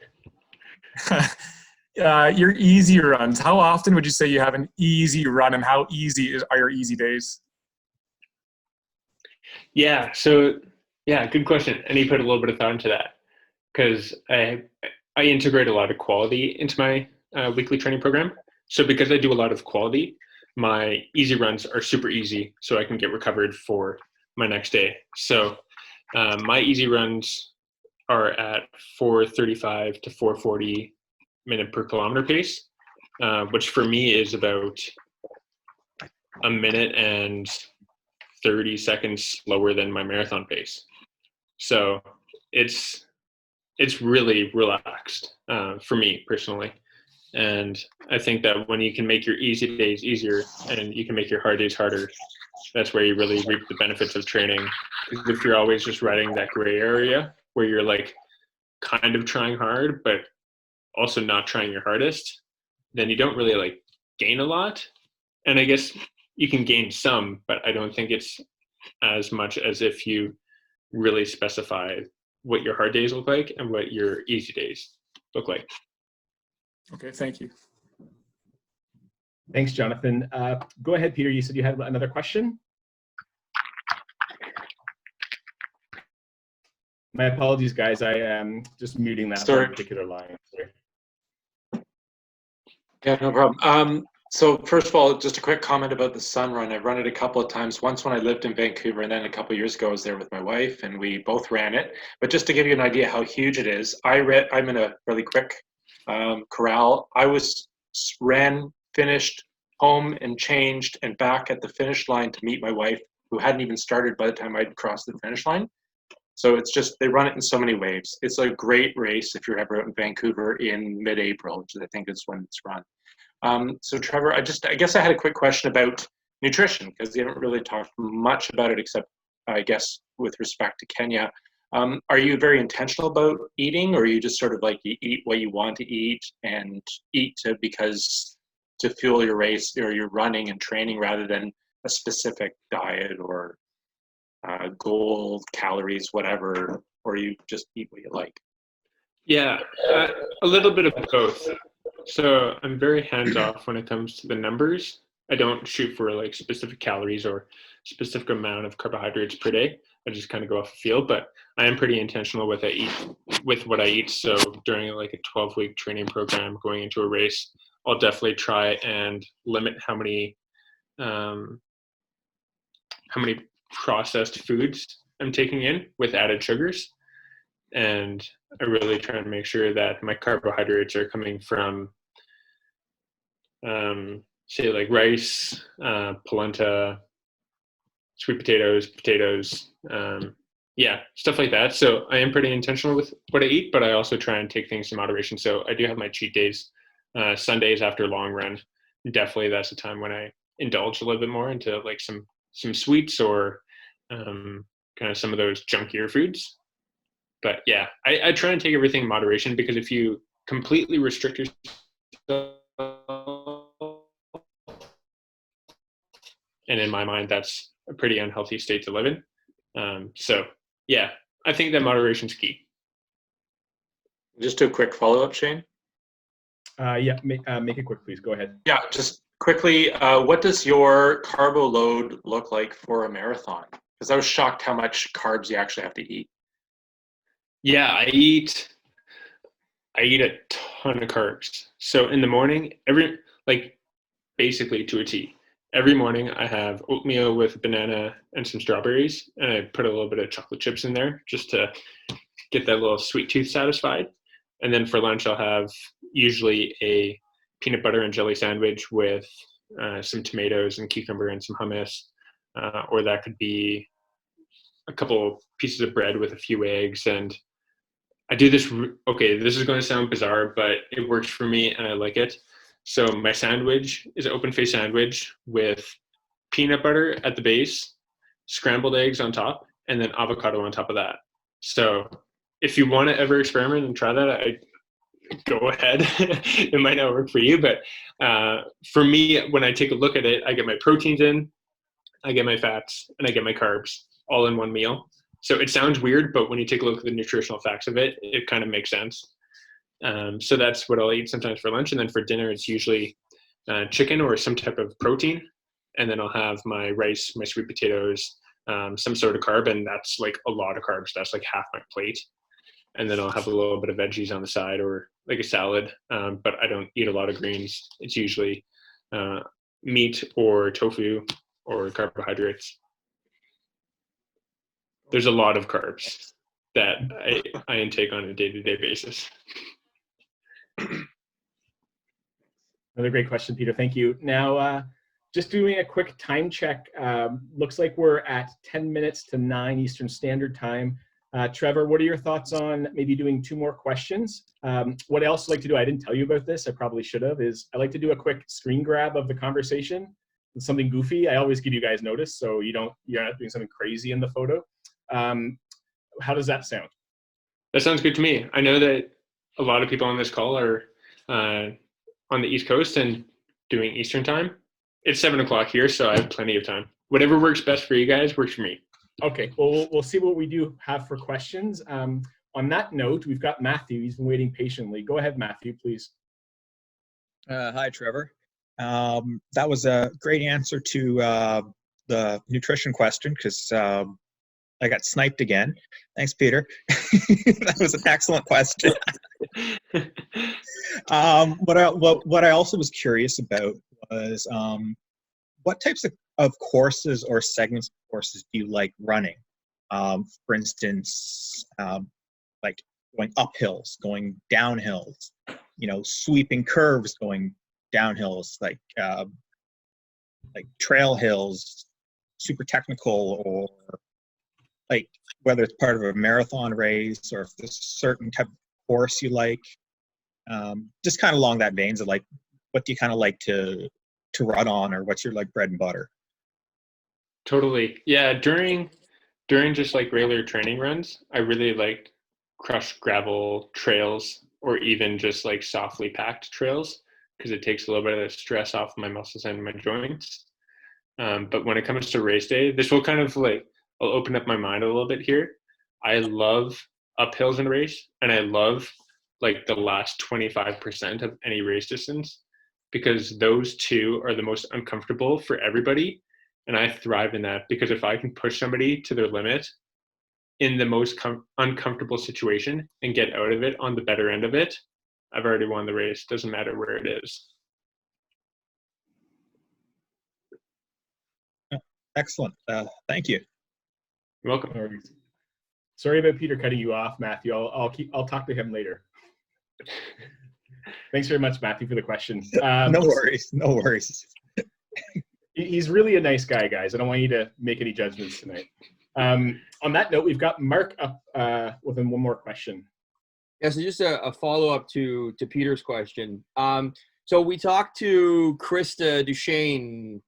for you. Your easy runs. How often would you say you have an easy run, and how easy are your easy days? Yeah. So good question. And you put a little bit of thought into that, because I integrate a lot of quality into my weekly training program. So because I do a lot of quality, my easy runs are super easy, so I can get recovered for my next day. So my easy runs are at 4:35 to 4:40 minute per kilometer pace, which for me is about a minute and 30 seconds slower than my marathon pace. So it's really relaxed for me personally. And I think that when you can make your easy days easier and you can make your hard days harder, that's where you really reap the benefits of training. Because if you're always just riding that gray area where you're like kind of trying hard, but also not trying your hardest, then you don't really like gain a lot. And I guess you can gain some, but I don't think it's as much as if you really specify what your hard days look like and what your easy days look like. Okay, thank you. Thanks, Jonathan. Go ahead, Peter. You said you had another question? My apologies, guys. I am just muting that particular line. Sorry. Yeah, no problem. So first of all, just a quick comment about the Sun Run. I've run it a couple of times. Once when I lived in Vancouver, and then a couple of years ago I was there with my wife, and we both ran it. But just to give you an idea how huge it is, I'm in a really quick corral. I ran, finished, home and changed, and back at the finish line to meet my wife, who hadn't even started by the time I'd crossed the finish line. So it's just, they run it in so many waves. It's a great race if you're ever out in Vancouver in mid-April, which I think is when it's run. So Trevor, I guess I had a quick question about nutrition, because you haven't really talked much about it, except I guess with respect to Kenya. Are you very intentional about eating, or are you just sort of like you eat what you want to eat and eat to fuel your race or your running and training rather than a specific diet or goal, calories, whatever, or you just eat what you like? Yeah, a little bit of both. So I'm very hands off when it comes to the numbers. I don't shoot for like specific calories or specific amount of carbohydrates per day. I just kind of go off the feel, but I am pretty intentional with what I eat. So during like a 12-week training program going into a race, I'll definitely try and limit how many processed foods I'm taking in with added sugars. And I really try and make sure that my carbohydrates are coming from, say, like rice, polenta, sweet potatoes, yeah, stuff like that. So I am pretty intentional with what I eat, but I also try and take things in moderation. So I do have my cheat days, Sundays after long run. Definitely, that's the time when I indulge a little bit more into like some sweets or kind of some of those junkier foods. But yeah, I try and take everything in moderation, because if you completely restrict yourself, and in my mind, that's a pretty unhealthy state to live in. So yeah, I think that moderation's key. Just a quick follow-up, Shane. Yeah, make it quick, please. Go ahead. Yeah, just quickly, what does your carbo load look like for a marathon? Because I was shocked how much carbs you actually have to eat. Yeah, I eat a ton of carbs. So in the morning, basically to a T. Every morning I have oatmeal with banana and some strawberries, and I put a little bit of chocolate chips in there just to get that little sweet tooth satisfied. And then for lunch, I'll have usually a peanut butter and jelly sandwich with some tomatoes and cucumber and some hummus, or that could be a couple pieces of bread with a few eggs. And I do this, okay, this is going to sound bizarre, but it works for me and I like it. So my sandwich is an open face sandwich with peanut butter at the base, scrambled eggs on top, and then avocado on top of that. So if you want to ever experiment and try that, go ahead. It might not work for you, but for me, when I take a look at it, I get my proteins in, I get my fats, and I get my carbs all in one meal. So it sounds weird, but when you take a look at the nutritional facts of it, it kind of makes sense. So that's what I'll eat sometimes for lunch. And then for dinner, it's usually chicken or some type of protein. And then I'll have my rice, my sweet potatoes, some sort of carb. And that's like a lot of carbs. That's like half my plate. And then I'll have a little bit of veggies on the side or like a salad. But I don't eat a lot of greens. It's usually meat or tofu or carbohydrates. There's a lot of carbs that I intake on a day-to-day basis. Another great question, Peter. Thank you. Now, just doing a quick time check. Looks like we're at 10 minutes to 9 Eastern Standard Time. Trevor, what are your thoughts on maybe doing 2 more questions? What I also like to do, I didn't tell you about this, I probably should have, is I like to do a quick screen grab of the conversation with something goofy. I always give you guys notice so you're not doing something crazy in the photo. How does that sound? That sounds good to me. I know that a lot of people on this call are on the East Coast and doing Eastern time. It's 7 o'clock here, so I have plenty of time. Whatever works best for you guys works for me. Okay, well, we'll see what we do have for questions. On that note, we've got Matthew. He's been waiting patiently. Go ahead, Matthew, please. Hi, Trevor. That was a great answer to the nutrition question, because I got sniped again. Thanks, Peter. That was an excellent question. What I also was curious about was what types of courses or segments of courses do you like running? For instance, like going up hills, going down hills, sweeping curves, going down hills, like trail hills, super technical, or like whether it's part of a marathon race or if there's a certain type of course you like. Just kind of along that veins of like, what do you kind of like to run on, or what's your like bread and butter? Totally. Yeah. During during just like regular training runs, I really liked crushed gravel trails or even just like softly packed trails because it takes a little bit of the stress off my muscles and my joints. But when it comes to race day, this will kind of like, I'll open up my mind a little bit here. I love uphills in a race, and I love like the last 25% of any race distance, because those two are the most uncomfortable for everybody. And I thrive in that, because if I can push somebody to their limit in the most uncomfortable situation and get out of it on the better end of it, I've already won the race. Doesn't matter where it is. Excellent. Thank you. You're welcome. No worries. Sorry about Peter cutting you off, Matthew. I'll talk to him later. Thanks very much, Matthew, for the question. No worries. No worries. He's really a nice guy, guys. I don't want you to make any judgments tonight. On that note, we've got Mark up with one more question. Yeah, so just a follow-up to Peter's question. So we talked to Krista Duchesne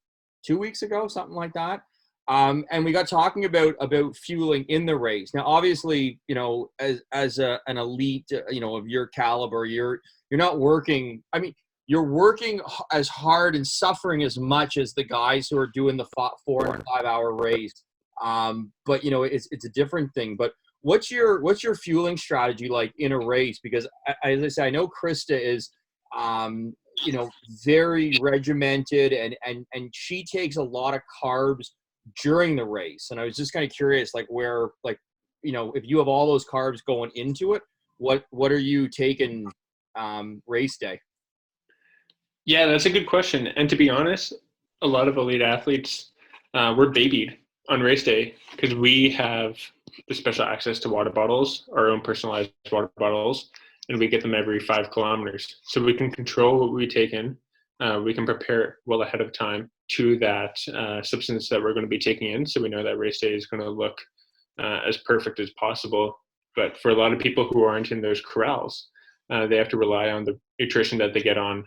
2 weeks ago, something like that. And we got talking about fueling in the race. Now, obviously, you know, as an elite, you know, of your caliber, you're not working. I mean, you're working as hard and suffering as much as the guys who are doing the 4 and 5 hour race. But you know, it's a different thing. But what's your fueling strategy like in a race? Because as I say, I know Krista is, you know, very regimented, and she takes a lot of carbs during the race. And I was just kind of curious, like where, like, you know, if you have all those carbs going into it, what are you taking race day? Yeah, that's a good question. And to be honest, a lot of elite athletes, we're babied on race day because we have the special access to water bottles, our own personalized water bottles, and we get them every 5 kilometers. So we can control what we take in. We can prepare well ahead of time to that substance that we're going to be taking in. So we know that race day is going to look as perfect as possible. But for a lot of people who aren't in those corrals, they have to rely on the nutrition that they get on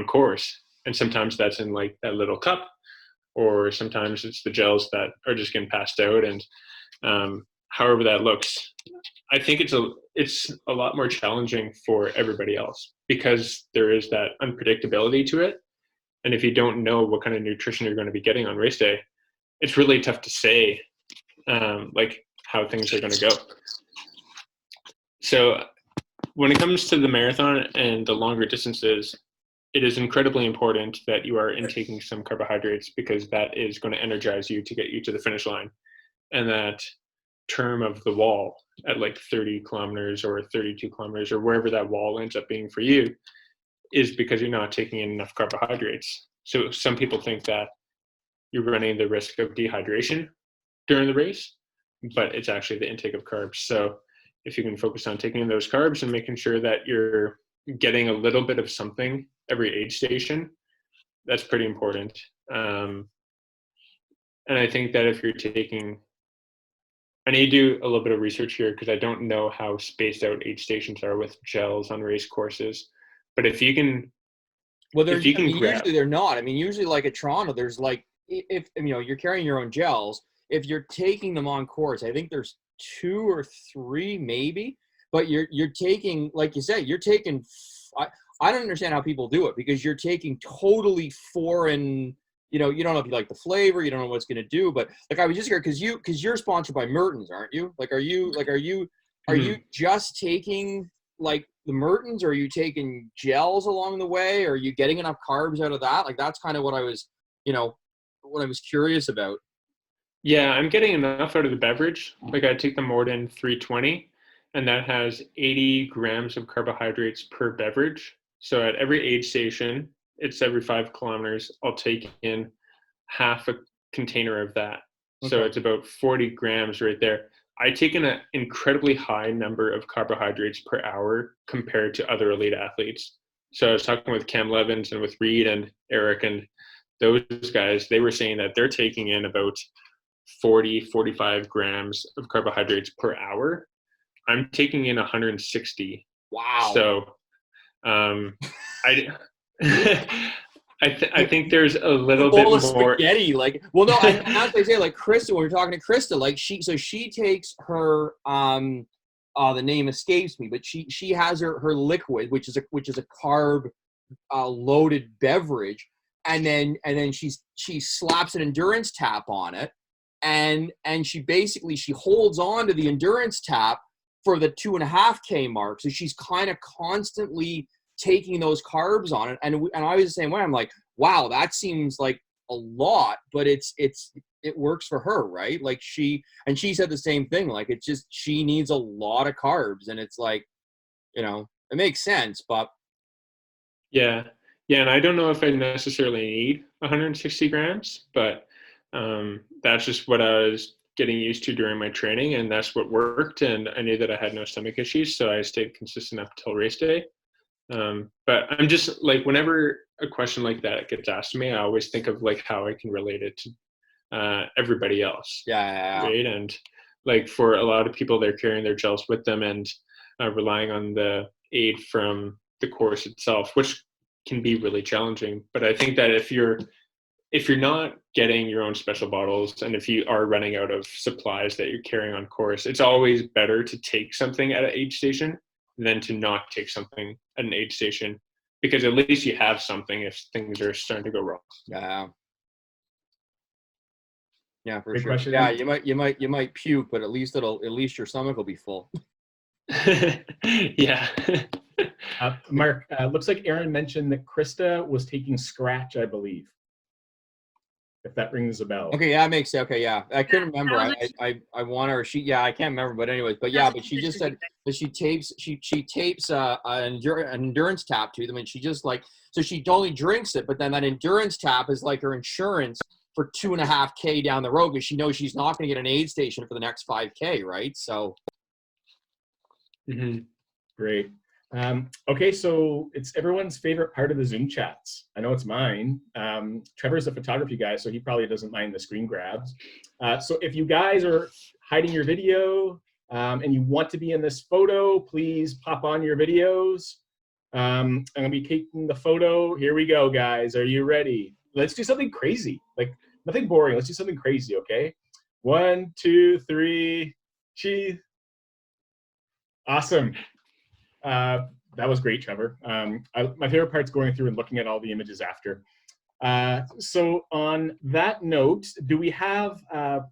course. And sometimes that's in like that little cup, or sometimes it's the gels that are just getting passed out. And however that looks, I think it's a lot more challenging for everybody else because there is that unpredictability to it. And if you don't know what kind of nutrition you're going to be getting on race day, it's really tough to say like how things are going to go. So when it comes to the marathon and the longer distances, it is incredibly important that you are intaking some carbohydrates, because that is going to energize you to get you to the finish line. And that term of the wall at like 30 kilometers or 32 kilometers or wherever that wall ends up being for you is because you're not taking in enough carbohydrates. So some people think that you're running the risk of dehydration during the race, but it's actually the intake of carbs. So if you can focus on taking in those carbs and making sure that you're getting a little bit of something every aid station, that's pretty important. And I think that if you're taking, I need to do a little bit of research here because I don't know how spaced out aid stations are with gels on race courses. But if you can, well, usually they're not. I mean, usually like at Toronto, there's like, if you know, you're carrying your own gels, if you're taking them on course, I think there's 2 or 3 maybe, but you're taking, like you said, you're taking, I don't understand how people do it, because you're taking totally foreign, you know, you don't know if you like the flavor, you don't know what it's going to do, but like I was just here because you're sponsored by Mertens, aren't you? Like, are you just taking like the Mertens, or are you taking gels along the way? Or are you getting enough carbs out of that? Like, that's kind of what I was, you know, what I was curious about. Yeah, I'm getting enough out of the beverage. Like I take the Morden 320, and that has 80 grams of carbohydrates per beverage. So at every aid station, it's every 5 kilometers, I'll take in half a container of that. Okay. So it's about 40 grams right there. I take in an incredibly high number of carbohydrates per hour compared to other elite athletes. So I was talking with Cam Levins and with Reed and Eric and those guys, they were saying that they're taking in about 45 grams of carbohydrates per hour. I'm taking in 160. Wow. So I I think there's a little bit bowl of more. spaghetti. Like, well, no, and as I say, like Krista, when we're talking to Krista, like she takes her the name escapes me, but she has her liquid, which is a carb loaded beverage, and then she slaps an endurance tap on it, and she holds on to the endurance tap for the 2.5K mark. So she's kind of constantly taking those carbs on it. And I was the same way. I'm like, wow, that seems like a lot, but it works for her, right? Like she said the same thing. Like, it's just, she needs a lot of carbs, and it's like, it makes sense, but. Yeah. And I don't know if I necessarily need 160 grams, but that's just what I was getting used to during my training, and that's what worked. And I knew that I had no stomach issues, so I stayed consistent up till race day. But I'm just like, whenever a question like that gets asked to me, I always think of like how I can relate it to everybody else. Yeah. Right. And like, for a lot of people, they're carrying their gels with them and relying on the aid from the course itself, which can be really challenging. But I think that if you're not getting your own special bottles, and if you are running out of supplies that you're carrying on course, it's always better to take something at an aid station than to not take something at an aid station, because at least you have something if things are starting to go wrong. Yeah, for Good sure. question. Yeah, you might puke, but at least your stomach will be full. Yeah. Mark, looks like Aaron mentioned that Krista was taking Scratch, I believe. If that rings a bell. Okay, yeah, that makes sense. Okay, yeah, I couldn't remember. I want her. I can't remember. But anyways, but she just said that she tapes an endurance tap to them, and she just like, so she only drinks it, but then that endurance tap is like her insurance for 2.5K down the road, because she knows she's not going to get an aid station for the next 5K, right? So. Mm-hmm. Great. Okay, so it's everyone's favorite part of the Zoom chats. I know it's mine. Trevor's a photography guy, so he probably doesn't mind the screen grabs. So if you guys are hiding your video and you want to be in this photo, please pop on your videos. I'm gonna be taking the photo. Here we go, guys. Are you ready? Let's do something crazy. Like, nothing boring. Let's do something crazy, okay? 1, 2, 3, cheese. Awesome. That was great, Trevor. My favorite part's going through and looking at all the images after. So on that note, do we have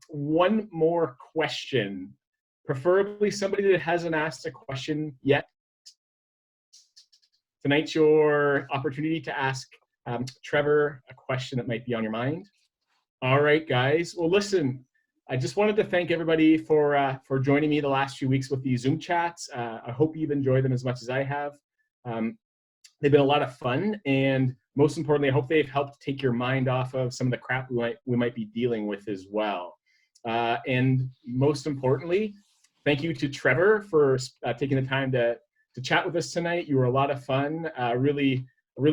one more question? Preferably somebody that hasn't asked a question yet. Tonight's your opportunity to ask Trevor a question that might be on your mind. All right, guys. Well, listen, I just wanted to thank everybody for joining me the last few weeks with these Zoom chats. I hope you've enjoyed them as much as I have. They've been a lot of fun, and most importantly, I hope they've helped take your mind off of some of the crap we might be dealing with as well. And most importantly, thank you to Trevor for taking the time to chat with us tonight. You were a lot of fun. Really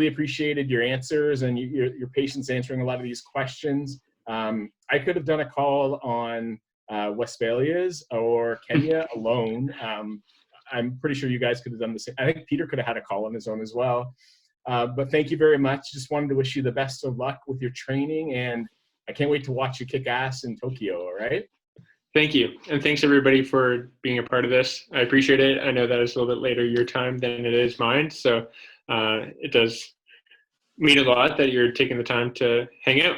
appreciated your answers and your patience answering a lot of these questions. I could have done a call on Westfalia's or Kenya alone. I'm pretty sure you guys could have done the same. I think Peter could have had a call on his own as well. But thank you very much. Just wanted to wish you the best of luck with your training, and I can't wait to watch you kick ass in Tokyo, all right? Thank you. And thanks everybody for being a part of this. I appreciate it. I know that it's a little bit later your time than it is mine. So it does mean a lot that you're taking the time to hang out.